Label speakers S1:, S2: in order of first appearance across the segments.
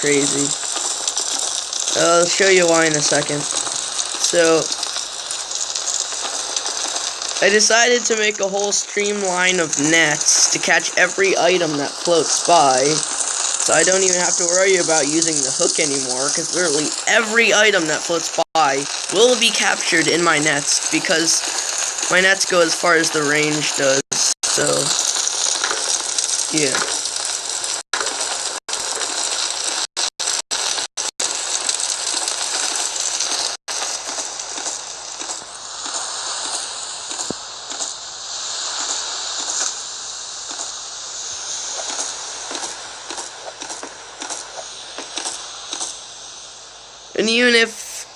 S1: crazy. I'll show you why in a second. So, I decided to make a whole streamline of nets to catch every item that floats by, so I don't even have to worry about using the hook anymore, because literally every item that floats by will be captured in my nets, because my nets go as far as the range does, so, yeah. And even if,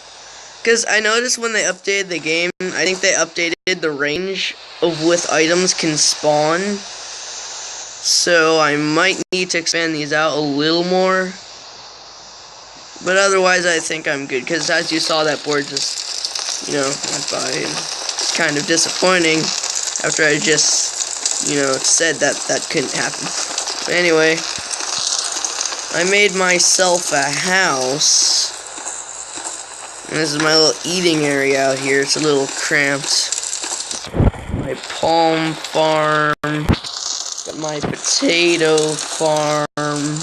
S1: because I noticed when they updated the game, I think they updated the range of with items can spawn. So I might need to expand these out a little more. But otherwise I think I'm good, because as you saw, that board just, went by. And it's kind of disappointing after I just, said that couldn't happen. But anyway, I made myself a house. And this is my little eating area out here. It's a little cramped. My palm farm. Got my potato farm.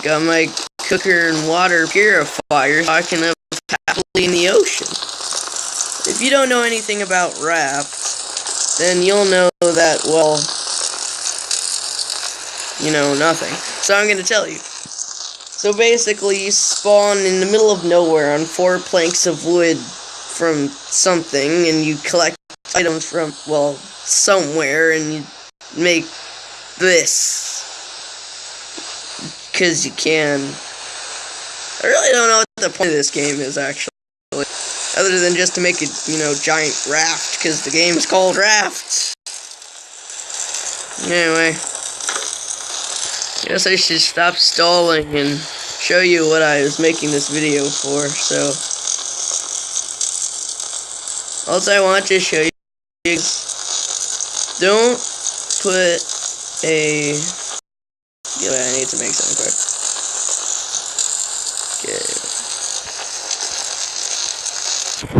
S1: Got my cooker and water purifier so I can live happily in the ocean. If you don't know anything about Raft, then you'll know that, well, nothing. So I'm going to tell you. So basically, you spawn in the middle of nowhere on 4 planks of wood from something, and you collect items from, well, somewhere, and you make this. Because you can. I really don't know what the point of this game is, actually. Other than just to make a, giant raft, because the game's called Raft. Anyway. Guess I should stop stalling and show you what I was making this video for, so. Also, I want to show you, don't put a, I need to make something quick.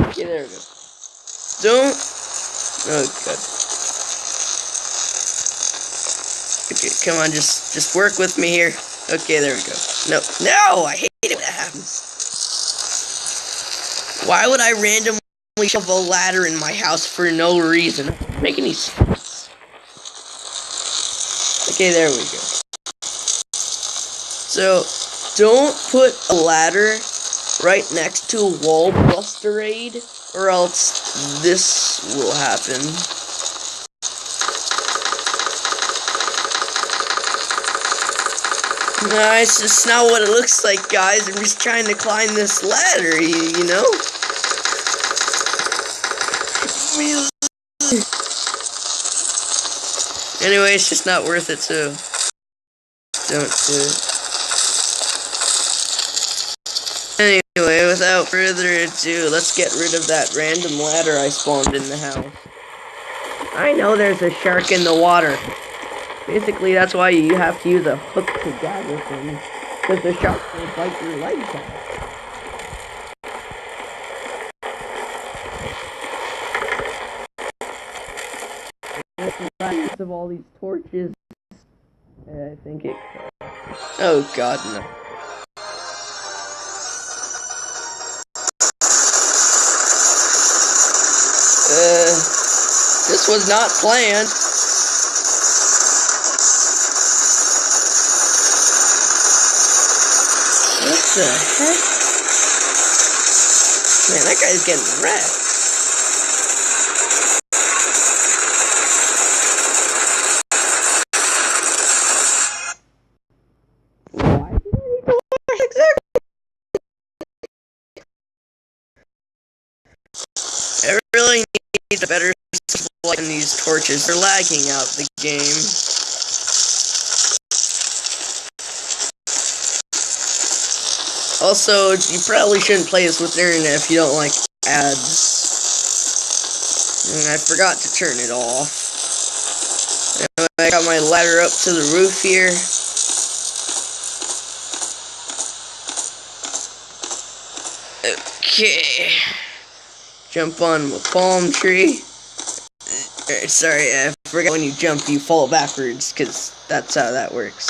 S1: Okay, there we go. Don't, oh god. Okay, come on, just work with me here. Okay, there we go. No, I hate it when that happens. Why would I randomly shove a ladder in my house for no reason? It doesn't make any sense. Okay, there we go. So, don't put a ladder right next to a wall busterade, or else this will happen. No, it's just not what it looks like, guys. I'm just trying to climb this ladder, you know? Anyway, it's just not worth it, so don't do it. Anyway, without further ado, let's get rid of that random ladder I spawned in the house. I know there's a shark in the water. Basically, that's why you have to use a hook to gather things, because the shark will bite your legs off. Because of all these torches, I think it... Oh god, no. This was not planned. What the heck? Man, that guy's getting wrecked. Why did I need to watch exactly? I really need a better supply in these torches. They're lagging out the game. Also, you probably shouldn't play this with the internet if you don't like ads. And I forgot to turn it off. Anyway, I got my ladder up to the roof here. Okay. Jump on the palm tree. Sorry, I forgot when you jump, you fall backwards, because that's how that works.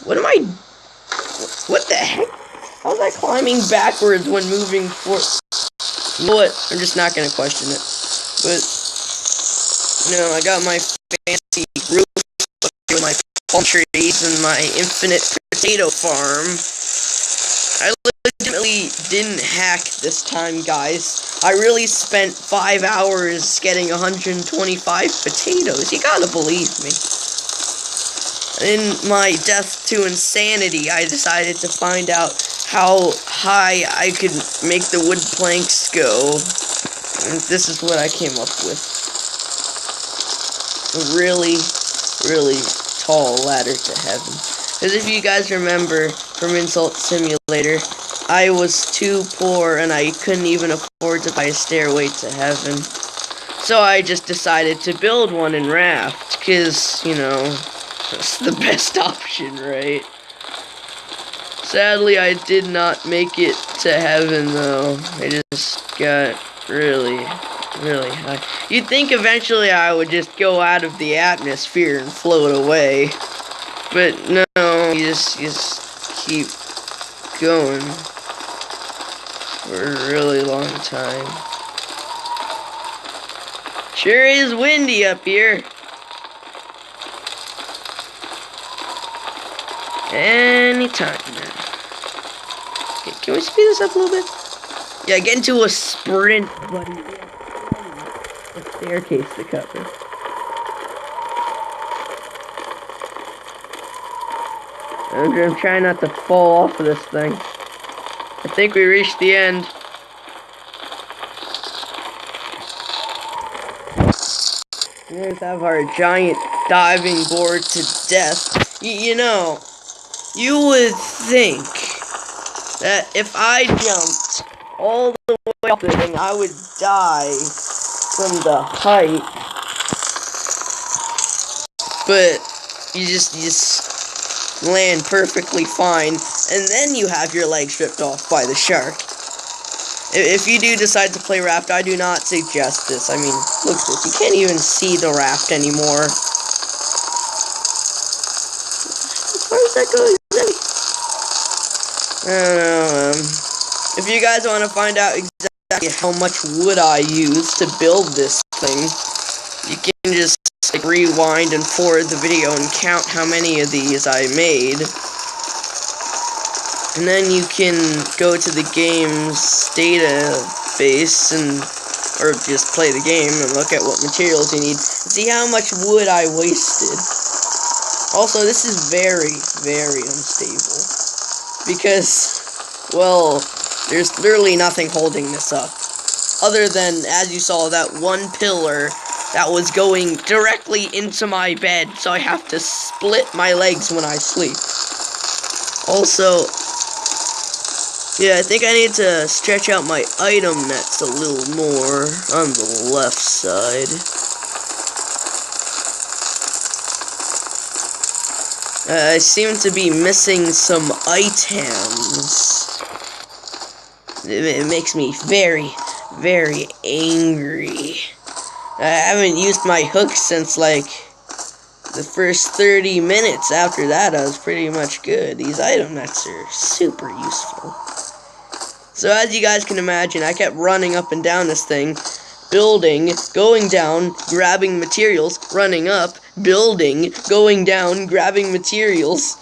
S1: What am I... What the heck? How was I climbing backwards when moving forward? You know what? I'm just not going to question it. But, no, I got my fancy roof with my palm trees and my infinite potato farm. I legitimately didn't hack this time, guys. I really spent 5 hours getting 125 potatoes. You gotta believe me. In my death to insanity, I decided to find out how high I could make the wood planks go. And this is what I came up with. A really, really tall ladder to heaven. Because if you guys remember from Insult Simulator, I was too poor and I couldn't even afford to buy a stairway to heaven. So I just decided to build one in Raft, because, you know, that's the best option, right? Sadly, I did not make it to heaven, though. I just got really, really high. You'd think eventually I would just go out of the atmosphere and float away. But no, you just keep going for a really long time. Sure is windy up here. Anytime now. Okay, can we speed this up a little bit? Yeah, get into a sprint, buddy. A staircase to cover. I'm trying not to fall off of this thing. I think we reached the end. Here's have our giant diving board to death. You know, you would think that if I jumped all the way up the thing, I would die from the height. But you just land perfectly fine, and then you have your legs ripped off by the shark. If you do decide to play Raft, I do not suggest this. I mean, look at this. You can't even see the Raft anymore. Where does that go? I don't know. If you guys want to find out exactly how much wood I use to build this thing, you can just like rewind and forward the video and count how many of these I made. And then you can go to the game's database or just play the game and look at what materials you need. See how much wood I wasted. Also, this is very, very unstable. Because, well, there's literally nothing holding this up. Other than, as you saw, that one pillar that was going directly into my bed, so I have to split my legs when I sleep. Also, yeah, I think I need to stretch out my item nets a little more on the left side. I seem to be missing some items. It makes me very, very angry. I haven't used my hook since, like, the first 30 minutes. After that, I was pretty much good. These item nets are super useful. So, as you guys can imagine, I kept running up and down this thing, building, going down, grabbing materials, running up, building, going down, grabbing materials,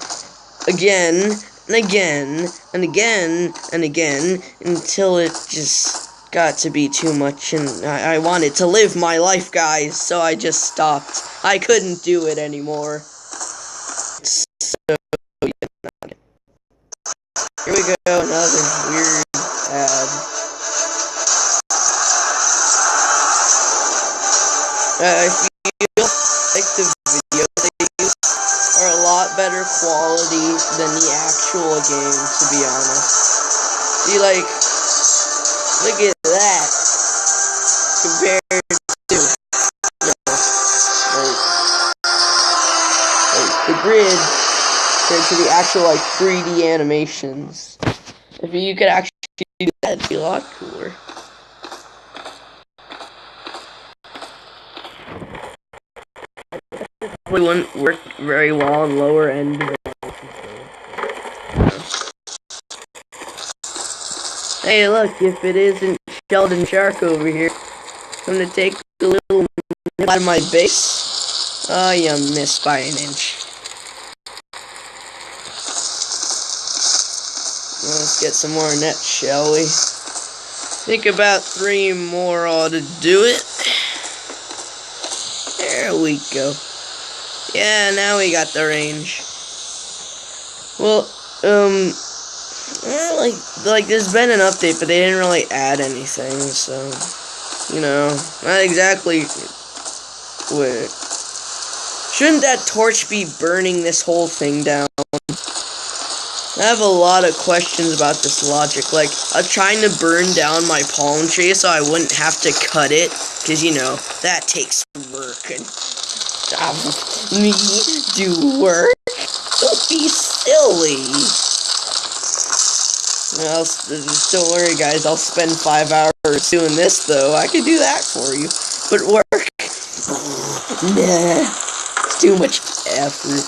S1: again, and again, and again, and again, until it just got to be too much, and I wanted to live my life, guys, so I just stopped. I couldn't do it anymore. So, yeah. Here we go, another weird ad. I feel like the videos they use are a lot better quality than the actual game, to be honest. See, like, look at that compared to grid compared to the actual like 3D animations. If you could actually do that, it'd be a lot cooler. Probably wouldn't work very well on lower end devices. Hey, look, if it isn't Sheldon Shark over here, I'm gonna take a little nip out of my base. Oh, you missed by an inch. Let's get some more nets, shall we? Think about 3 more ought to do it. There we go. Yeah, now we got the range. Well, like there's been an update, but they didn't really add anything, so, you know, not exactly. Wait, shouldn't that torch be burning this whole thing down? I have a lot of questions about this logic. Like, I'm trying to burn down my palm tree so I wouldn't have to cut it, because, you know, that takes work. And me do work? Don't be silly. Well, don't worry, guys. I'll spend 5 hours doing this, though. I can do that for you. But work? Nah. It's too much effort.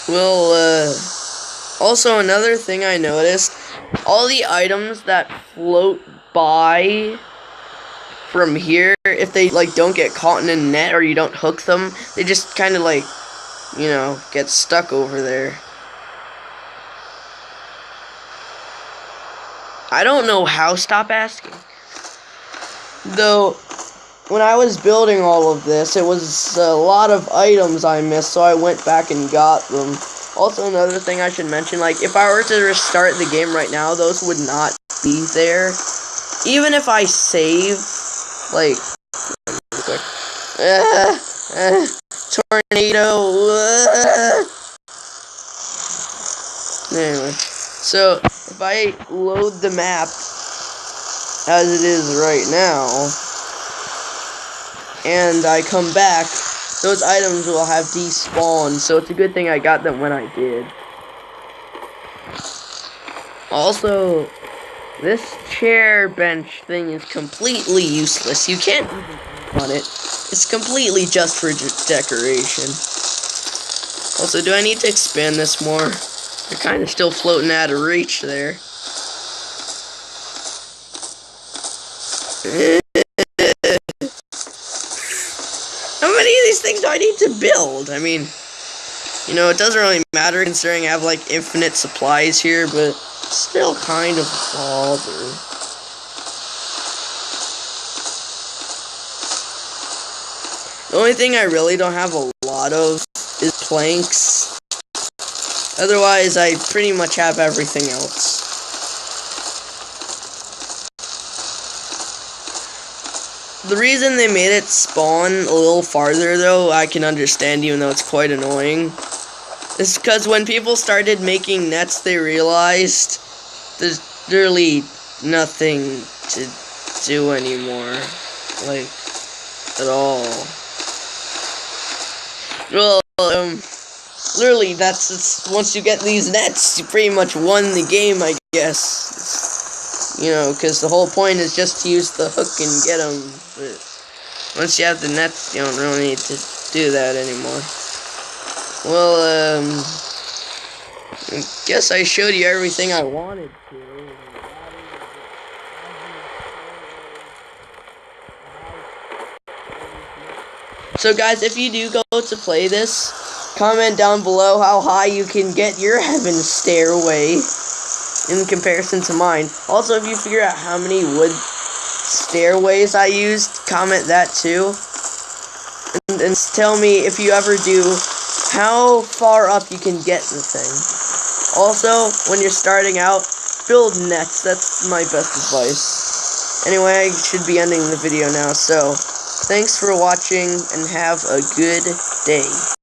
S1: Well, also another thing I noticed, all the items that float by from here, if they, like, don't get caught in a net or you don't hook them, they just kind of, like, you know, get stuck over there. I don't know how, stop asking. Though, when I was building all of this, it was a lot of items I missed, so I went back and got them. Also, another thing I should mention, like, if I were to restart the game right now, those would not be there. Even if I save, like, tornado, Anyway, so, if I load the map as it is right now, and I come back, those items will have despawned, so it's a good thing I got them when I did. Also, this chair bench thing is completely useless. You can't even on it. It's completely just for decoration. Also, do I need to expand this more? They're kind of still floating out of reach there. How many of these things do I need to build? I mean, you know, it doesn't really matter considering I have, like, infinite supplies here, but still kind of bother. The only thing I really don't have a lot of is planks. Otherwise, I pretty much have everything else. The reason they made it spawn a little farther, though, I can understand, even though it's quite annoying, is because when people started making nets, they realized there's really nothing to do anymore. Like, at all. Well, literally, once you get these nets, you pretty much won the game, I guess. You know, because the whole point is just to use the hook and get them. But once you have the nets, you don't really need to do that anymore. Well, I guess I showed you everything I wanted to. So guys, if you do go to play this, comment down below how high you can get your heaven stairway in comparison to mine. Also, if you figure out how many wood stairways I used, comment that too. And tell me, if you ever do, how far up you can get the thing. Also, when you're starting out, build nets. That's my best advice. Anyway, I should be ending the video now, so thanks for watching and have a good day.